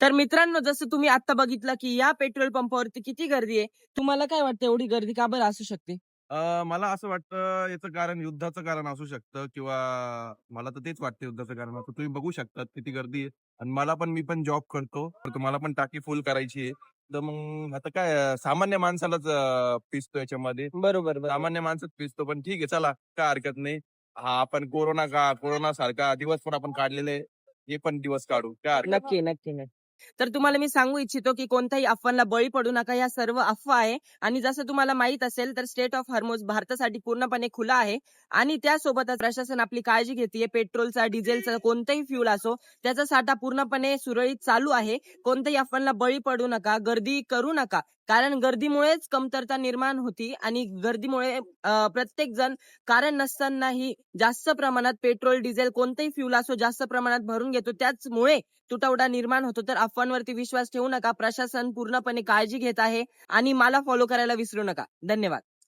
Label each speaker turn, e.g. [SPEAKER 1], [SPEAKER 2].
[SPEAKER 1] तर मित्रांनो, जसं तुम्ही आता बघितलं, की या पेट्रोल पंपावरती किती गर्दी आहे. तुम्हाला काय वाटतं एवढी गर्दी का बरं असू शकते?
[SPEAKER 2] मला असं वाटतं याचं कारण युद्धाचं कारण असू शकतं किंवा मला तर तेच वाटतं युद्धाचं कारण. आता तुम्ही बघू शकता किती गर्दी आहे आणि मी पण जॉब करतो. तर मला पण टाकी फुल करायची आहे. तर मग आता काय सामान्य माणसालाच पिसतो याच्यामध्ये.
[SPEAKER 1] बरोबर, बरोबर.
[SPEAKER 2] सामान्य माणसंच पिसतो. पण ठीक आहे चला, काय हरकत नाही. हा आपण कोरोनासारखा दिवस पण आपण काढलेले आहे. हे पण दिवस काढू. काय हरकत नाही.
[SPEAKER 1] नक्की, नक्की, नक्की. तर तुम्हाला मी सांगू इच्छितो, की कोणत्याही अफवांना बळी पडू नका. ह्या सर्व अफवा आहे आणि जसं तुम्हाला माहीत असेल, तर स्टेट ऑफ हॉर्मुझ भारतासाठी पूर्णपणे खुला आहे आणि त्यासोबतच प्रशासन आपली काळजी घेतीये. पेट्रोलचा, डिझेलचा कोणताही फ्यूल असो, त्याचा साठा पूर्णपणे सुरळीत चालू आहे. कोणत्याही अफवांना बळी पडू नका, गर्दी करू नका. कारण गर्दीमुळेच कमतरता निर्माण होती आणि गर्दीमुळे प्रत्येक जण कारण नसतानाही जास्त प्रमाणात पेट्रोल, डिझेल कोणतेही फ्यूल असो जास्त प्रमाणात भरून घेतो. त्याचमुळे तुटवडा निर्माण होतो. तर अफवांवरती विश्वास ठेवू नका. प्रशासन पूर्णपणे काळजी घेत आहे आणि मला फॉलो करायला विसरू नका. धन्यवाद.